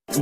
Hello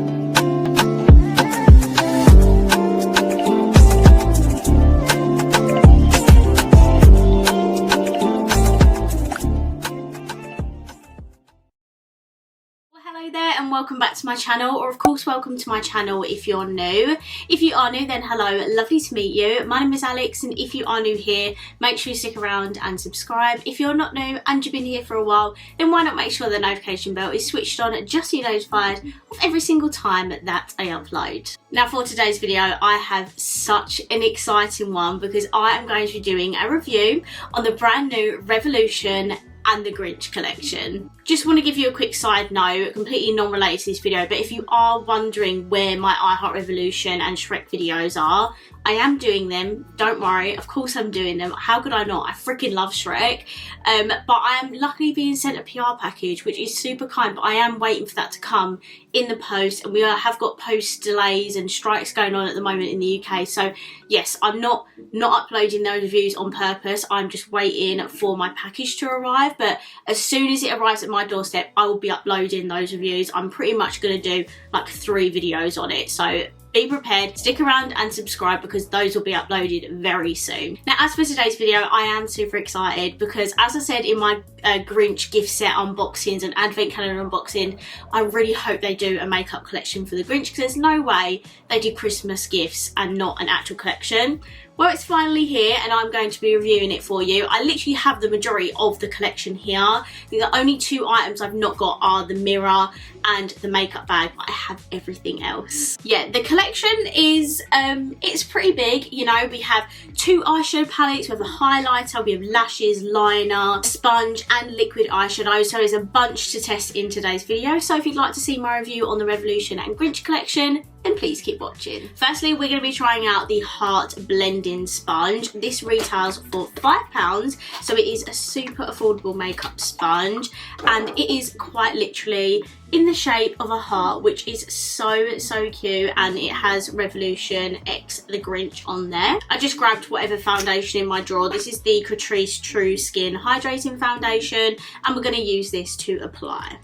there and welcome back to my channel, or of course welcome to my channel if you're new. If you are new, then hello, lovely to meet you. My name is Alex, and if you are new here, make sure you stick around and subscribe. If you're not new and you've been here for a while, then why not make sure the notification bell is switched on just so you're notified of every single time that I upload. Now for today's video, I have such an exciting one because I am going to be doing a review on the brand new Revolution and the Grinch collection. Just want to give you a quick side note, completely non-related to this video, but if you are wondering where my I Heart Revolution and Shrek videos are, I am doing them, don't worry, of course I'm doing them. How could I not? I freaking love Shrek. But I am luckily being sent a PR package, which is super kind, but I am waiting for that to come in the post, and we have got post delays and strikes going on at the moment in the UK, so yes, I'm not uploading those reviews on purpose. I'm just waiting for my package to arrive, but as soon as it arrives at my doorstep, I will be uploading those reviews. I'm pretty much going to do like 3 videos on it, so be prepared, stick around and subscribe because those will be uploaded very soon. Now as for today's video, I am super excited because, as I said in my Grinch gift set unboxings and advent calendar unboxing, I really hope they do a makeup collection for the Grinch, because there's no way they do Christmas gifts and not an actual collection. Well, it's finally here and I'm going to be reviewing it for you. I literally have the majority of the collection here. The only 2 items I've not got are the mirror and the makeup bag, but I have everything else. Yeah, the collection is, it's pretty big. You know, we have 2 eyeshadow palettes, we have a highlighter, we have lashes, liner, sponge and liquid eyeshadow. So there's a bunch to test in today's video. So if you'd like to see my review on the Revolution and Grinch collection, then please keep watching. Firstly, we're going to be trying out the Heart Blending Sponge. This retails for £5, so it is a super affordable makeup sponge, and it is quite literally in the shape of a heart, which is so cute, and it has Revolution x the Grinch on there. I just grabbed whatever foundation in my drawer. This is the Catrice True Skin Hydrating Foundation, and we're going to use this to apply.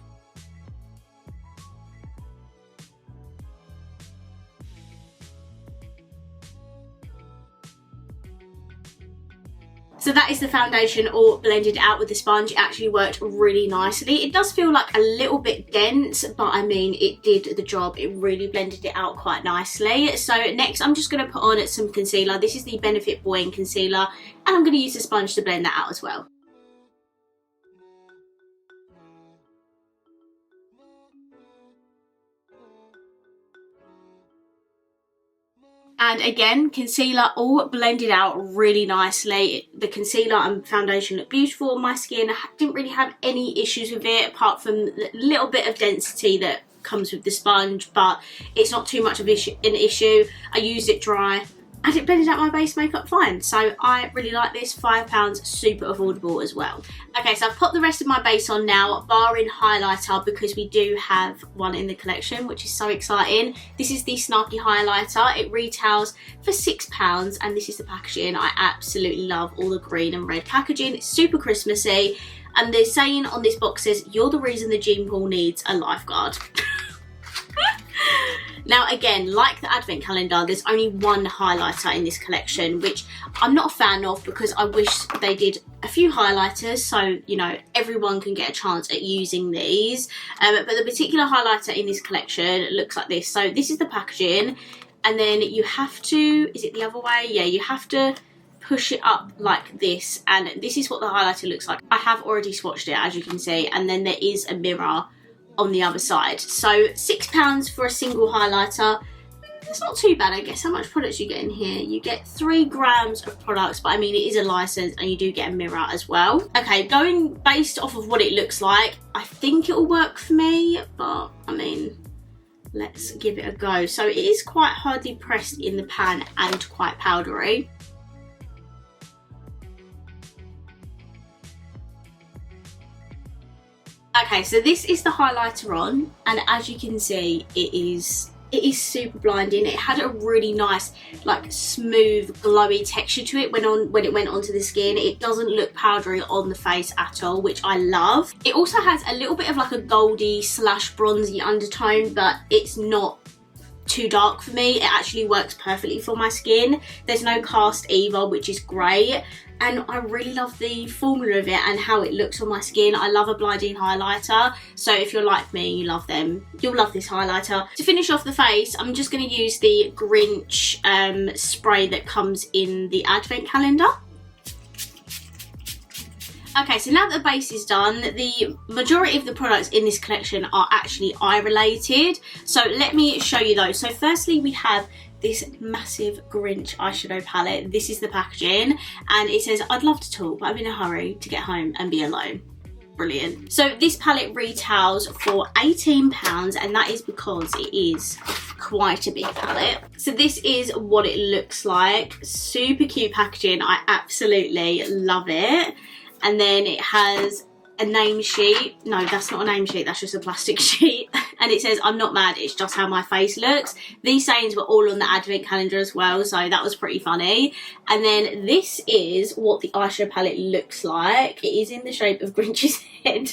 So that is the foundation all blended out with the sponge. It actually worked really nicely. It does feel like a little bit dense, but I mean, it did the job. It really blended it out quite nicely. So next, I'm just going to put on some concealer. This is the Benefit Buoyant Concealer, and I'm going to use the sponge to blend that out as well. And again, concealer all blended out really nicely. The concealer and foundation look beautiful on my skin. I didn't really have any issues with it, apart from the little bit of density that comes with the sponge, but it's not too much of an issue. I used it dry and it blended out my base makeup fine. So I really like this. £5, super affordable as well. Okay, so I've put the rest of my base on now, barring highlighter, because we do have one in the collection, which is so exciting. This is the Snarky Highlighter. It retails for £6, and this is the packaging. I absolutely love all the green and red packaging. It's super Christmassy, and the saying on this box says, "You're the reason the gene pool needs a lifeguard." Now again, like the advent calendar, there's only one highlighter in this collection, which I'm not a fan of because I wish they did a few highlighters so, you know, everyone can get a chance at using these. But the particular highlighter in this collection looks like this. So this is the packaging, and then you have to, is it the other way? Yeah, you have to push it up like this, and this is what the highlighter looks like. I have already swatched it, as you can see, and then there is a mirror on the other side. So £6 for a single highlighter. It's not too bad, I guess. How much products you get in here? You get 3 grams of products, but I mean, it is a license, and you do get a mirror as well. Okay, going based off of what it looks like, I think it will work for me, but I mean, let's give it a go. So it is quite hardly pressed in the pan and quite powdery. Okay, so this is the highlighter on, and as you can see, it is it is super blinding. It had a really nice, like, smooth, glowy texture to it when it went onto the skin. It doesn't look powdery on the face at all, which I love. It also has a little bit of like a goldy / bronzy undertone, but it's not too dark for me. It actually works perfectly for my skin. There's no cast either, which is great. And I really love the formula of it and how it looks on my skin. I love a blinding highlighter, so if you're like me, you love them, you'll love this highlighter. To finish off the face, I'm just going to use the Grinch spray that comes in the advent calendar. Okay, so now that the base is done, the majority of the products in this collection are actually eye related. So let me show you those. So firstly, we have this massive Grinch eyeshadow palette. This is the packaging, and it says, "I'd love to talk, but I'm in a hurry to get home and be alone." Brilliant. So this palette retails for £18, and that is because it is quite a big palette. So this is what it looks like. Super cute packaging. I absolutely love it. And then it has a name sheet. No, that's not a name sheet, that's just a plastic sheet. And it says, "I'm not mad, it's just how my face looks." These sayings were all on the advent calendar as well, so that was pretty funny. And then this is what the eyeshadow palette looks like. It is in the shape of Grinch's head.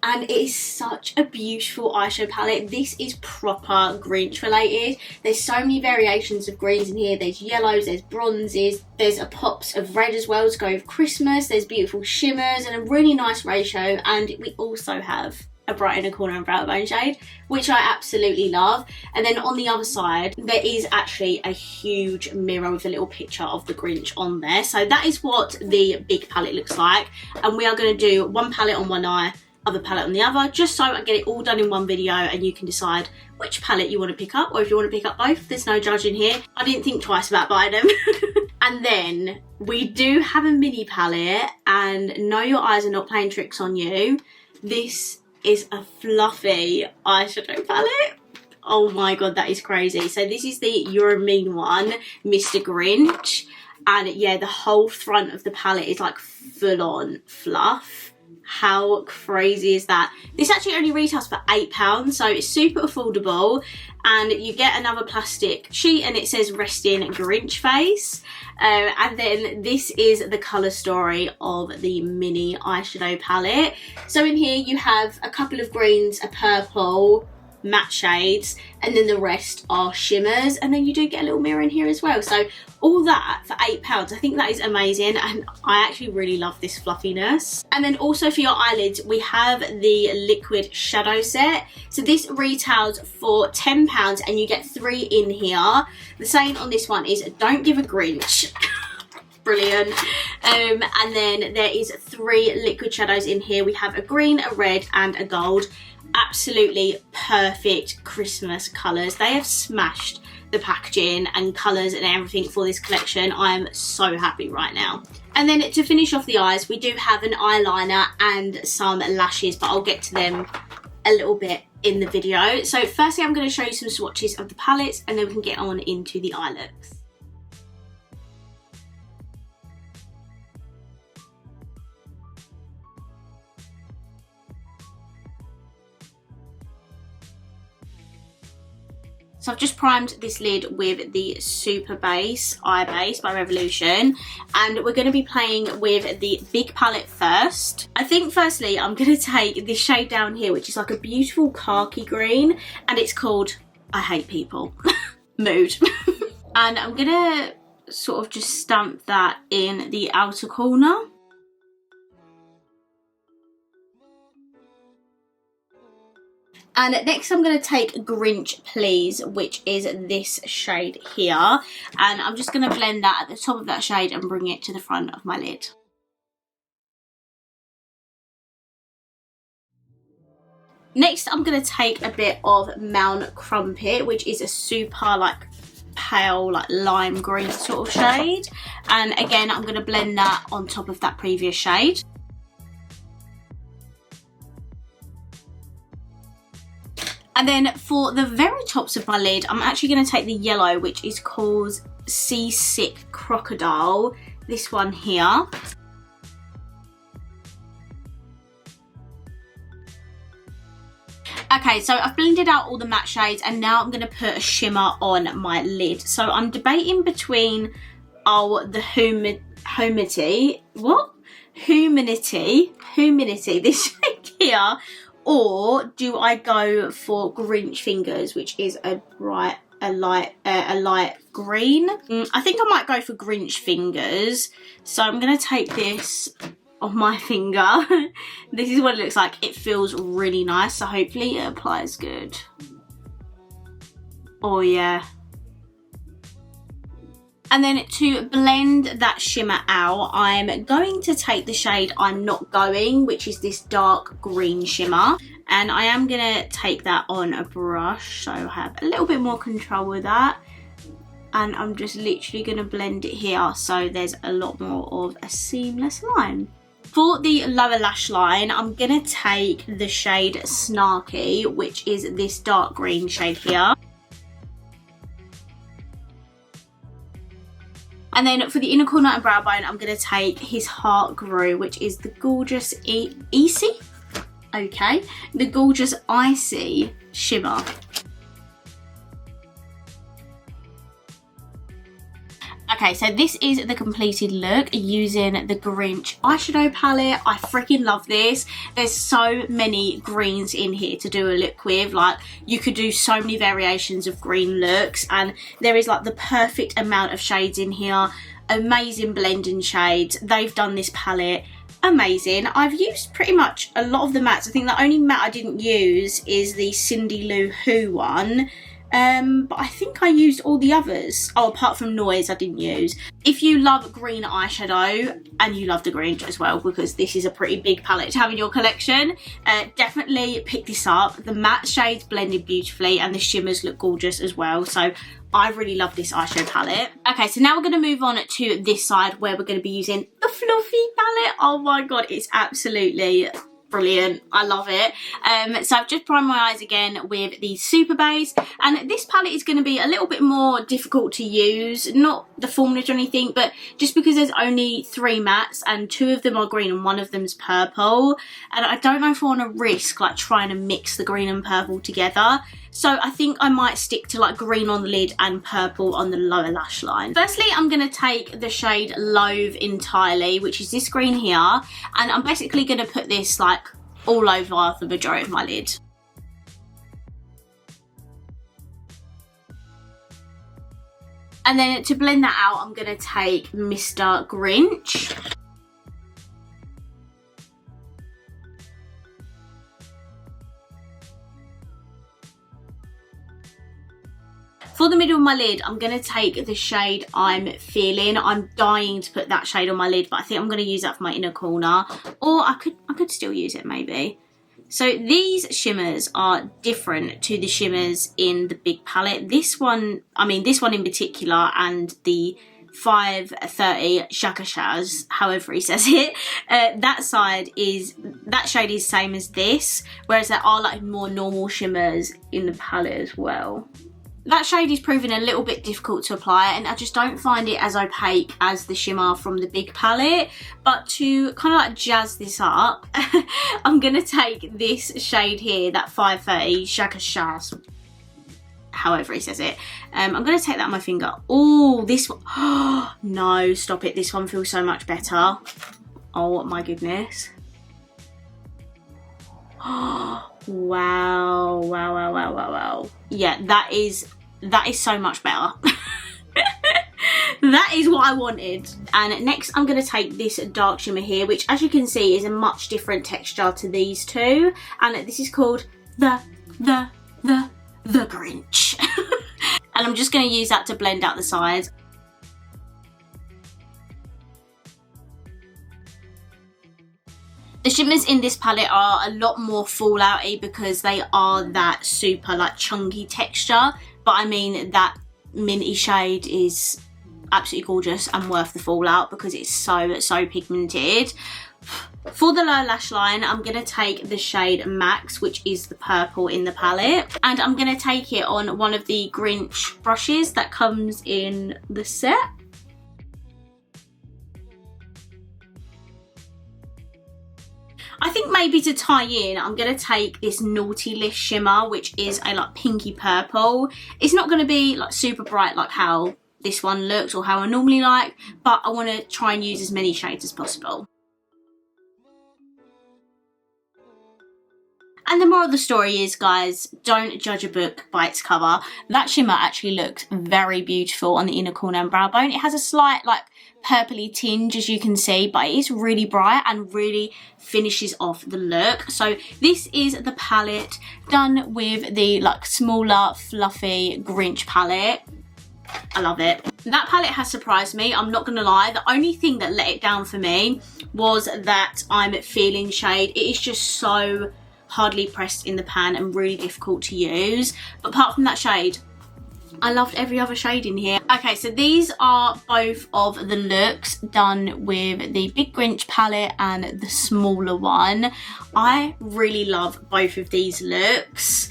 And it is such a beautiful eyeshadow palette. This is proper Grinch related. There's so many variations of greens in here. There's yellows, there's bronzes, there's a pops of red as well to go with Christmas. There's beautiful shimmers and a really nice ratio. And we also have a bright inner corner and brow bone shade, which I absolutely love. And then on the other side, there is actually a huge mirror with a little picture of the Grinch on there. So that is what the big palette looks like. And we are going to do one palette on one eye, other palette on the other, just so I get it all done in one video and you can decide which palette you want to pick up, or if you want to pick up both. There's no judging here. I didn't think twice about buying them. And then we do have a mini palette, and no, your eyes are not playing tricks on you. This is a fluffy eyeshadow palette. Oh my god, that is crazy. So this is the You're a Mean One, Mr. Grinch. And yeah, the whole front of the palette is like full on fluff. How crazy is that? This actually only retails for £8, so it's super affordable. And you get another plastic sheet and it says "Resting Grinch Face." And then this is the colour story of the mini eyeshadow palette. So in here you have a couple of greens, a purple, matte shades, and then the rest are shimmers, and then you do get a little mirror in here as well. So all that for £8, I think that is amazing, and I actually really love this fluffiness. And then also for your eyelids, we have the liquid shadow set. So this retails for £10 and you get 3 in here. The saying on this one is, "Don't give a Grinch." Brilliant. And then there is 3 liquid shadows in here. We have a green, a red, and a gold. Absolutely perfect Christmas colours. They have smashed the packaging and colours and everything for this collection. I am so happy right now. And then to finish off the eyes, we do have an eyeliner and some lashes, but I'll get to them a little bit in the video. So firstly, I'm going to show you some swatches of the palettes, and then we can get on into the eye looks. So I've just primed this lid with the Super Base Eye Base by Revolution, and we're going to be playing with the big palette first. I think firstly I'm going to take this shade down here, which is like a beautiful khaki green, and it's called "I Hate People" Mood. And I'm going to sort of just stamp that in the outer corner. And next I'm going to take Grinch Please, which is this shade here. And I'm just going to blend that at the top of that shade and bring it to the front of my lid. Next I'm going to take a bit of Mount Crumpet, which is a super like pale like lime green sort of shade. And again, I'm going to blend that on top of that previous shade. And then for the very tops of my lid, I'm actually going to take the yellow, which is called Seasick Crocodile, this one here. Okay, so I've blended out all the matte shades and now I'm going to put a shimmer on my lid. So I'm debating between, the Humanity, this shade here, or do I go for Grinch Fingers, which is a light green. I think I might go for Grinch Fingers. So I'm going to take this on my finger. This is what it looks like. It feels really nice, so hopefully it applies good. Oh yeah. And then to blend that shimmer out, I'm going to take the shade I'm not going, which is this dark green shimmer. And I am going to take that on a brush, so I have a little bit more control with that. And I'm just literally going to blend it here, so there's a lot more of a seamless line. For the lower lash line, I'm going to take the shade Snarky, which is this dark green shade here. And then for the inner corner and brow bone, I'm going to take his Heart Grew, which is the gorgeous Icy? Okay, the gorgeous Icy shimmer. Okay, so this is the completed look using the Grinch eyeshadow palette. I freaking love this. There's so many greens in here to do a look with. Like, you could do so many variations of green looks, and there is like the perfect amount of shades in here. Amazing blending shades. They've done this palette amazing. I've used pretty much a lot of the mattes. I think the only matte I didn't use is the Cindy Lou Who one. But I think I used all the others. Oh, apart from Noise, I didn't use. If you love green eyeshadow, and you love the Grinch as well, because this is a pretty big palette to have in your collection, definitely pick this up. The matte shades blended beautifully and the shimmers look gorgeous as well. So I really love this eyeshadow palette. Okay, so now we're going to move on to this side where we're going to be using the Fluffy palette. Oh my god, it's absolutely brilliant. I love it. So I've just primed my eyes again with the Super Base, and this palette is going to be a little bit more difficult to use, not the formula or anything, but just because there's only 3 mattes and 2 of them are green and 1 of them's purple, and I don't know if I want to risk like trying to mix the green and purple together. So I think I might stick to like green on the lid and purple on the lower lash line. Firstly, I'm going to take the shade Loathe Entirely, which is this green here, and I'm basically going to put this like all over the majority of my lid. And then to blend that out, I'm going to take Mr. Grinch. For the middle of my lid, I'm going to take the shade I'm Feeling. I'm dying to put that shade on my lid, but I think I'm going to use that for my inner corner. Or I could still use it maybe. So these shimmers are different to the shimmers in the big palette. This one in particular, and the 530 Shaka Shaz, however he says it, that shade is same as this, whereas there are like more normal shimmers in the palette as well. That shade is proving a little bit difficult to apply, and I just don't find it as opaque as the shimmer from the big palette. But to kind of like jazz this up, I'm going to take this shade here, that 530 Shaka Shaz, however he says it. I'm going to take that on my finger. Oh, this one. Oh, no, stop it. This one feels so much better. Oh my goodness. Oh. Wow, wow, wow, wow, wow, wow. Yeah, that is so much better. That is what I wanted. And next I'm going to take this dark shimmer here, which as you can see is a much different texture to these two. And this is called the Grinch. And I'm just going to use that to blend out the sides. The shimmers in this palette are a lot more fallouty because they are that super like chunky texture. But I mean, that minty shade is absolutely gorgeous and worth the fallout because it's so pigmented. For the lower lash line, I'm going to take the shade Max, which is the purple in the palette. And I'm going to take it on one of the Grinch brushes that comes in the set. I think maybe to tie in, I'm going to take this Naughty Lift shimmer, which is a like pinky purple. It's not going to be like super bright like how this one looks or how I normally like, but I want to try and use as many shades as possible. And the moral of the story is, guys, don't judge a book by its cover. That shimmer actually looks very beautiful on the inner corner and brow bone. It has a slight like purpley tinge, as you can see, but it is really bright and really finishes off the look. So this is the palette done with the like smaller fluffy Grinch palette. I love it. That palette has surprised me, I'm not gonna lie. The only thing that let it down for me was that I'm feeling shade. It is just so hardly pressed in the pan and really difficult to use. But apart from that shade, I loved every other shade in here. Okay, so these are both of the looks done with the Big Grinch palette and the smaller one. I really love both of these looks.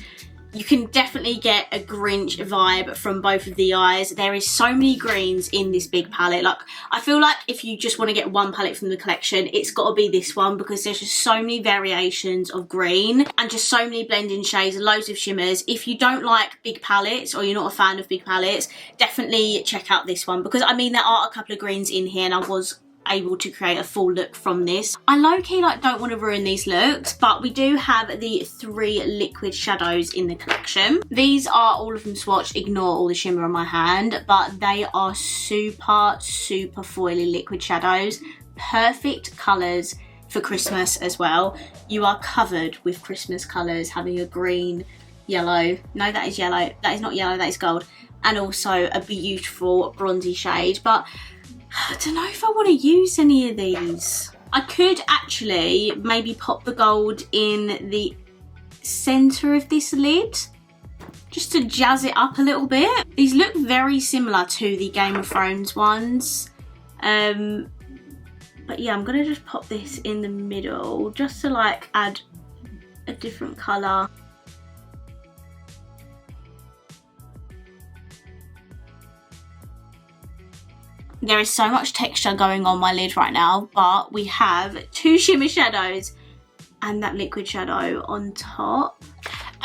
You can definitely get a Grinch vibe from both of the eyes. There is so many greens in this big palette. Like, I feel like if you just want to get one palette from the collection, it's got to be this one, because there's just so many variations of green and just so many blending shades, loads of shimmers. If you don't like big palettes or you're not a fan of big palettes, definitely check out this one, because I mean there are a couple of greens in here and I was able to create a full look from this. I low-key like don't want to ruin these looks, but we do have the 3 liquid shadows in the collection. These are all of them swatched, ignore all the shimmer on my hand, but they are super foily liquid shadows. Perfect colours for Christmas as well. You are covered with Christmas colours, having a green, yellow, no that is yellow, that is not yellow, that is gold, and also a beautiful bronzy shade. But I don't know if I want to use any of these. I could actually maybe pop the gold in the centre of this lid, just to jazz it up a little bit. These look very similar to the Game of Thrones ones. But yeah, I'm going to just pop this in the middle, just to like add a different colour. There is so much texture going on my lid right now, but we have 2 shimmer shadows and that liquid shadow on top.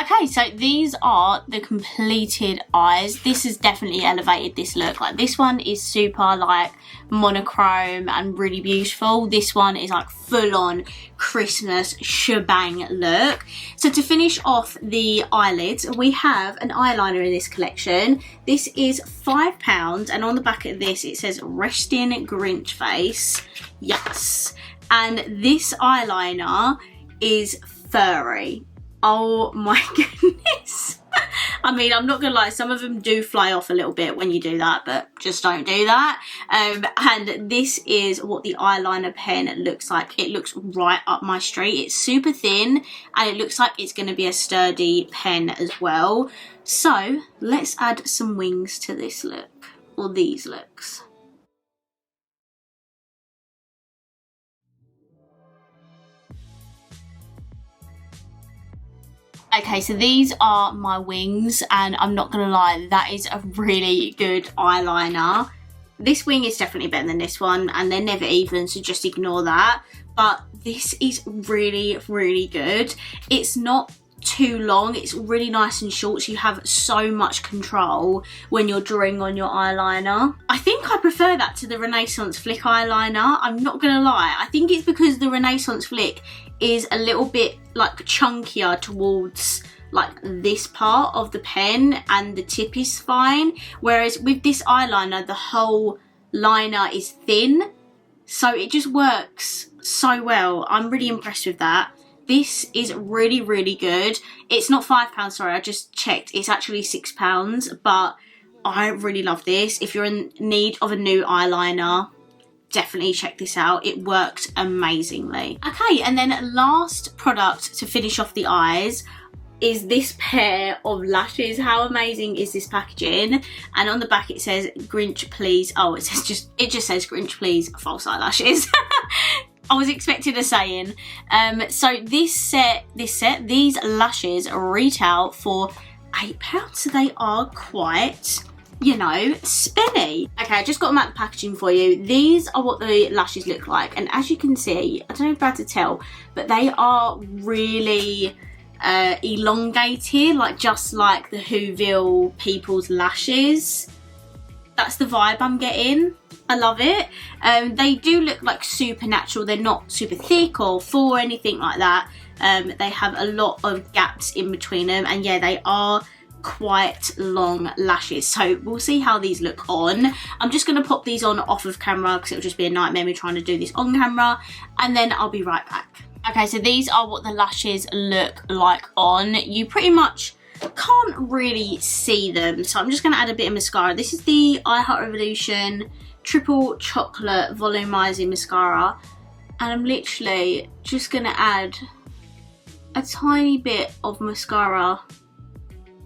Okay, so these are the completed eyes. This has definitely elevated this look. Like, this one is super like monochrome and really beautiful. This one is like full on Christmas shebang look. So to finish off the eyelids, we have an eyeliner in this collection. This is £5, and on the back of this it says Resting Grinch Face. Yes. And this eyeliner is furry. Oh my goodness. I mean, I'm not gonna lie, some of them do fly off a little bit when you do that, but just don't do that. And this is what the eyeliner pen looks like. It looks right up my street. It's super thin and it looks like it's gonna be a sturdy pen as well. So let's add some wings to this look, or these looks. Okay, so these are my wings, and I'm not gonna lie, that is a really good eyeliner. This wing is definitely better than this one, and they're never even, so just ignore that. But this is really good. It's not too long, it's really nice and short, so you have so much control when you're drawing on your eyeliner. I think I prefer that to the Renaissance Flick eyeliner, I'm not gonna lie. I think it's because the Renaissance Flick is a little bit like chunkier towards like this part of the pen, and the tip is fine, whereas with this eyeliner the whole liner is thin, so it just works so well. I'm really impressed with that. This is really good. It's not £5, sorry, I just checked, it's actually £6, but I really love this. If you're in need of a new eyeliner, definitely check this out. It worked amazingly. Okay, and then last product to finish off the eyes is this pair of lashes. How amazing is this packaging? And on the back it says Grinch please, oh it just says Grinch please false eyelashes. I was expecting a saying. So these lashes retail for £8, so they are quite you know, spinny. Okay, I just got them out the packaging for you. These are what the lashes look like, and as you can see, I don't know if you're able to tell, but they are really elongated, like just like the Whoville people's lashes. That's the vibe I'm getting. I love it. They do look like super natural. They're not super thick or full or anything like that. They have a lot of gaps in between them, and yeah, they are quite long lashes. So we'll see how these look on. I'm just going to pop these on off of camera because it'll just be a nightmare me trying to do this on camera, and then I'll be right back. Okay, so these are what the lashes look like on. You pretty much can't really see them, so I'm just going to add a bit of mascara. This is the I Heart Revolution Triple Chocolate Volumizing Mascara, and I'm literally just going to add a tiny bit of mascara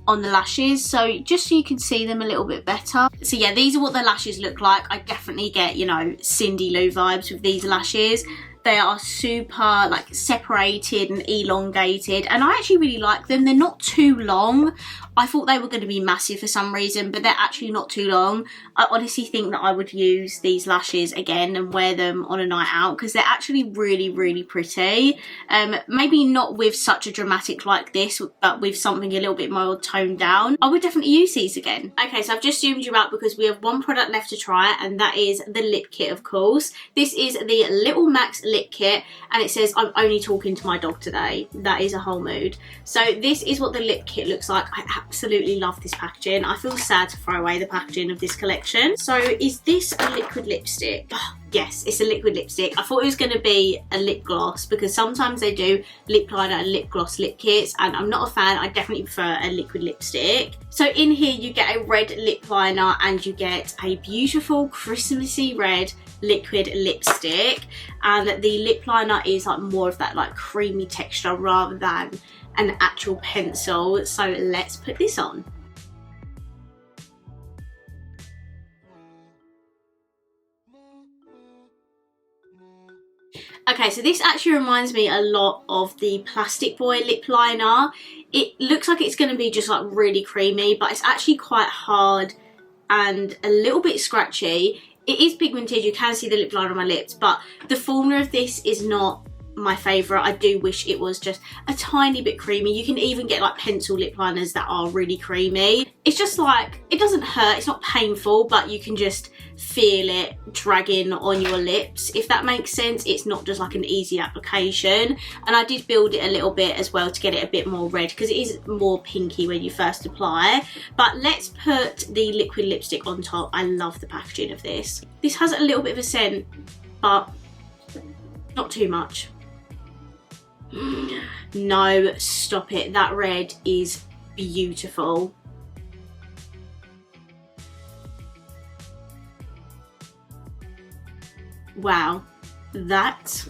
on the lashes, so just so you can see them a little bit better. So yeah, these are what the lashes look like. I definitely get, you know, Cindy Lou vibes with these lashes. They are super like separated and elongated, and I actually really like them. They're not too long. I thought they were going to be massive for some reason, but they're actually not too long. I honestly think that I would use these lashes again and wear them on a night out because they're actually really, really pretty. Maybe not with such a dramatic like this, but with something a little bit more toned down. I would definitely use these again. Okay, so I've just zoomed you out because we have one product left to try, and that is the lip kit, of course. This is the Little Max Lip Kit, and it says I'm only talking to my dog today. That is a whole mood. So this is what the lip kit looks like. I absolutely love this packaging. I feel sad to throw away the packaging of this collection. So is this a liquid lipstick? Oh, yes, it's a liquid lipstick. I thought it was going to be a lip gloss because sometimes they do lip liner and lip gloss lip kits, and I'm not a fan. I definitely prefer a liquid lipstick. So in here you get a red lip liner and you get a beautiful Christmassy red liquid lipstick, and the lip liner is like more of that like creamy texture rather than an actual pencil. So let's put this on. Okay, so this actually reminds me a lot of the Plastic Boy lip liner. It looks like it's going to be just like really creamy, but it's actually quite hard and a little bit scratchy. It is pigmented, you can see the lip liner on my lips, but the formula of this is not my favourite. I do wish it was just a tiny bit creamy. You can even get like pencil lip liners that are really creamy. It's just like, it doesn't hurt, it's not painful, but you can just feel it dragging on your lips, if that makes sense. It's not just like an easy application, and I did build it a little bit as well to get it a bit more red because it is more pinky when you first apply. But let's put the liquid lipstick on top. I love the packaging of this. This has a little bit of a scent, but not too much. No, stop it. That red is beautiful. Wow, that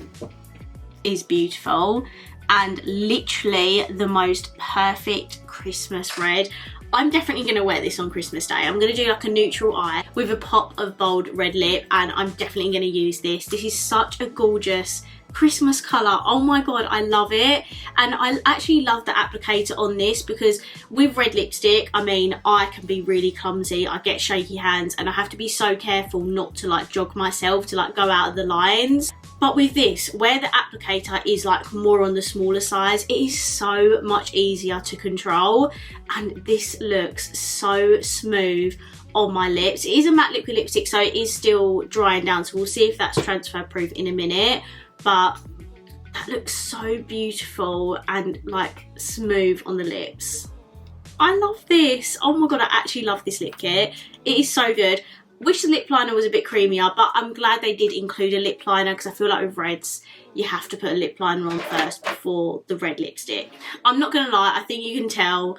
is beautiful, and literally the most perfect Christmas red. I'm definitely going to wear this on Christmas Day. I'm going to do like a neutral eye with a pop of bold red lip, and I'm definitely going to use this. This is such a gorgeous Christmas colour. Oh my god, I love it. And I actually love the applicator on this because with red lipstick, I mean, I can be really clumsy. I get shaky hands and I have to be so careful not to like jog myself to like go out of the lines. But with this, where the applicator is like more on the smaller size, it is so much easier to control, and this looks so smooth on my lips. It is a matte liquid lipstick, so it is still drying down, so we'll see if that's transfer proof in a minute. But that looks so beautiful and like smooth on the lips. I love this. Oh my god, I actually love this lip kit. It is so good. Wish the lip liner was a bit creamier, but I'm glad they did include a lip liner because I feel like with reds you have to put a lip liner on first before the red lipstick. I'm not gonna lie, I think you can tell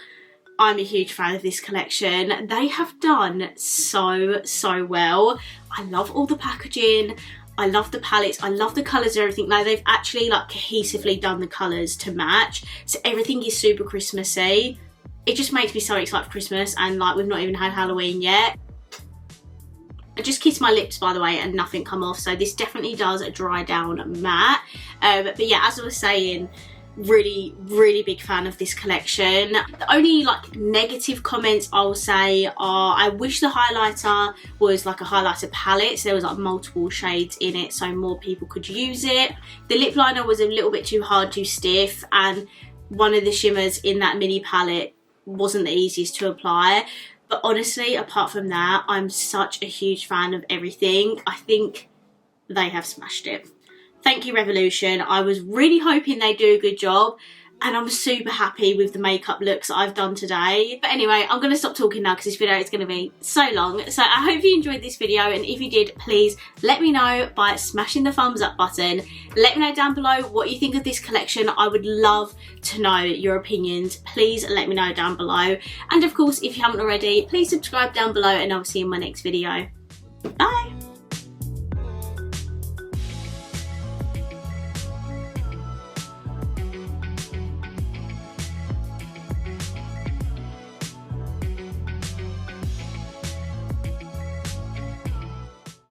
I'm a huge fan of this collection. They have done so well. I love all the packaging. I love the palettes, I love the colours and everything. Now they've actually like cohesively done the colours to match, so everything is super Christmassy. It just makes me so excited for Christmas, and like we've not even had Halloween yet. I just kissed my lips, by the way, and nothing come off, so this definitely does dry down matte. But yeah, as I was saying, really big fan of this collection. The only like negative comments I'll say are I wish the highlighter was like a highlighter palette, so there was like multiple shades in it so more people could use it. The lip liner was a little bit too hard, too stiff, and one of the shimmers in that mini palette wasn't the easiest to apply. But honestly, apart from that, I'm such a huge fan of everything. I think they have smashed it. Thank you, Revolution. I was really hoping they'd do a good job, and I'm super happy with the makeup looks that I've done today. But anyway, I'm going to stop talking now because this video is going to be so long. So I hope you enjoyed this video, and if you did, please let me know by smashing the thumbs up button. Let me know down below what you think of this collection. I would love to know your opinions. Please let me know down below. And of course, if you haven't already, please subscribe down below, and I'll see you in my next video. Bye!